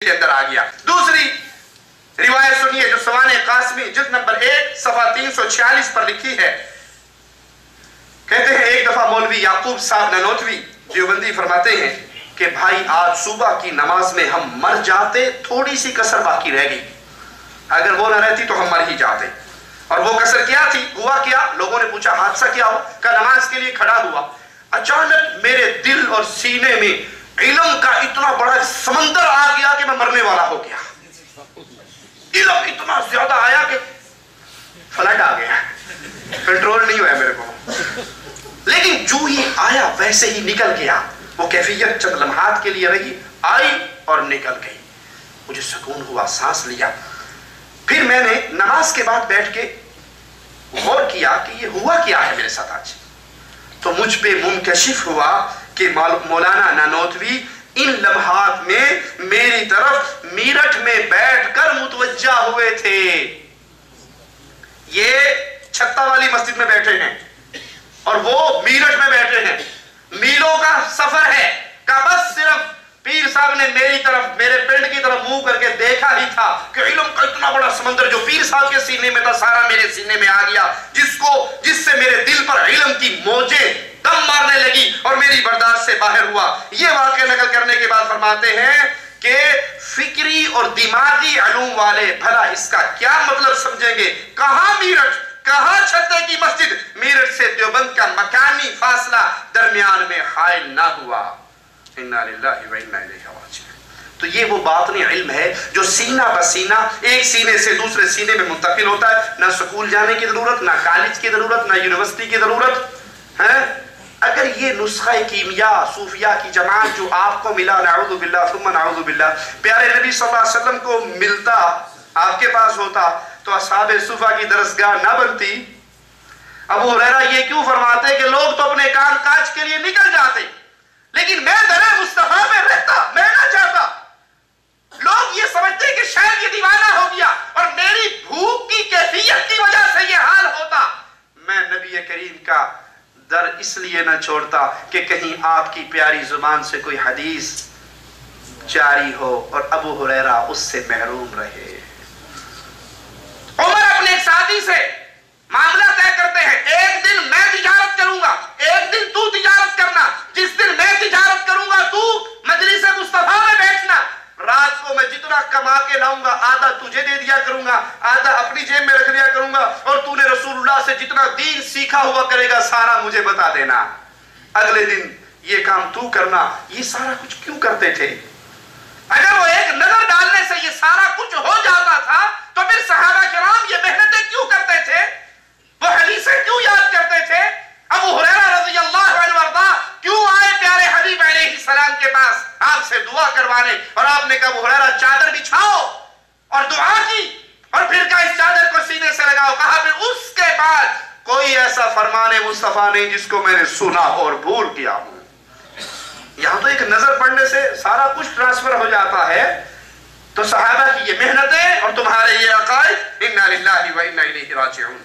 کے اندر آ گیا۔ دوسری روایت سنیے جو سوانح قاسمی جلد نمبر 1 صفحہ 346 پر لکھی ہے۔ کہتے ہیں ایک دفعہ مولوی یعقوب صاحب نانوتوی دیوبندی فرماتے ہیں کہ بھائی آج صبح کی نماز میں ہم مر جاتے، تھوڑی سی کسر باقی رہ گئی، اگر وہ نہ رہتی تو ہم مر ہی جاتے۔ اور وہ کسر کیا تھی؟ ہوا کیا؟ لوگوں نے پوچھا حادثہ کیا ہو؟ کہ نماز کے لیے کھڑا ہوا، اچانک میرے دل اور سینے میں علم کا اتنا بڑا سمندر آ گیا کہ میں مرنے والا ہو گیا۔ علم اتنا زیادہ آیا کہ فلٹ آ گیا، کنٹرول نہیں ہوا میرے کو، لیکن جو ہی آیا ویسے ہی نکل گیا۔ وہ کیفیت چند لمحات کے لیے رہی، آئی اور نکل گئی۔ مجھے سکون ہوا، سانس لیا۔ پھر میں نے نماز کے بعد بیٹھ کے غور کیا کہ یہ ہوا کیا ہے میرے ساتھ آج، تو مجھ پہ منکشف ہوا کہ مولانا نانوتوی ان لمحات میں میری طرف میرٹھ میں بیٹھ کر متوجہ ہوئے تھے۔ یہ چھتا والی مسجد میں بیٹھے ہیں اور وہ میرٹھ میں بیٹھے ہیں، میلوں کا سفر ہے، کہ بس صرف پیر صاحب نے میری طرف، میرے پنڈ کی طرف منہ کر کے دیکھا ہی تھا کہ علم کا اتنا بڑا سمندر جو پیر صاحب کے سینے میں تھا سارا میرے سینے میں آ گیا، جس سے میرے دل پر علم کی موجیں دم مارنے لگی اور میری برداشت سے باہر ہوا۔ یہ واقعہ نقل کرنے کے بعد فرماتے ہیں کہ فکری اور دماغی علوم والے بھلا اس کا کیا مطلب سمجھیں گے؟ کہاں میرٹھ، کہاں چھتے کی مسجد؟ میرٹھ سے دیوبند کا مکانی فاصلہ درمیان میں حائل نہ ہوا۔ اِنَّا لِلَّهِ وَإِنَّا إِلَيْهِ رَاجِعُونَ۔ تو یہ وہ باطنی علم ہے جو سینہ بسینہ ایک سینے سے دوسرے سینے میں منتقل ہوتا ہے۔ نہ سکول جانے کی ضرورت، نہ کالج کی ضرورت، نہ یونیورسٹی کی ضرورت ہے۔ اگر یہ نسخہ کیمیا صوفیہ کی جماعت جو آپ کو ملا، نعوذ باللہ ثم نعوذ باللہ، پیارے نبی صلی اللہ علیہ وسلم کو ملتا، آپ کے پاس ہوتا، تو اصحاب صفہ کی درسگاہ نہ بنتی۔ ابو ہریرہ یہ کیوں فرماتے کہ لوگ تو اپنے کام کاج کے لیے نکل جاتے، لیکن میں در مصطفیٰ میں رہتا، میں نہ چاہتا۔ لوگ یہ سمجھتے کہ شاید یہ دیوانہ ہو گیا اور میری بھوک کی کیفیت کی وجہ سے یہ حال ہوتا۔ میں نبی کریم کا در اس لیے نہ چھوڑتا کہ کہیں آپ کی پیاری زبان سے کوئی حدیث جاری ہو اور ابو ہریرہ اس سے محروم رہے۔ عمر اپنے ایک ساتھی سے معاملہ طے کرتے ہیں، ایک دن میں تجارت کروں گا، ایک دن تو تجارت کرنا، جس دن میں تجارت کروں گا تو مجلس مصطفیٰ میں بیٹھنا، رات کو میں جتنا کما کے لاؤں گا آدھا تجھے دے دیا کروں گا، آدھا اپنی جیب میں رکھ دیا کروں گا، اور تو نے رسول اللہ سے جتنا دین سیکھا ہوا کرے گا سارا مجھے بتا دینا، اگلے دن یہ کام تو کرنا۔ یہ سارا کچھ کیوں کرتے تھے؟ اگر وہ ایک نظر ڈالنے سے یہ سارا کچھ ہو جاتا تھا تو پھر صحابہ کرام یہ محنتیں کیوں کرتے تھے؟ وہ حدیثیں کیوں یاد کرتے تھے؟ ابو ہریرہ رضی اللہ عنہ وارضہ کیوں آئے پیارے حبیب علیہ السلام کے پاس آپ سے دعا کروانے؟ اور آپ نے کہا ابو ہریرہ چادر بچھاؤ، اور دعا کی، اور پھر کہا اس چادر کو سینے سے لگاؤ۔ کہا پھر اس کے بعد کوئی ایسا فرمان مصطفیٰ نہیں جس کو میں نے سنا اور بھول گیا ہوں۔ یہاں تو ایک نظر پڑنے سے سارا کچھ ٹرانسفر ہو جاتا ہے۔ تو صحابہ کی یہ محنتیں اور تمہارے یہ عقائد، اِنَّا لِلَّهِ وَإِنَّا إِلَيْهِ رَاجِعُونَ۔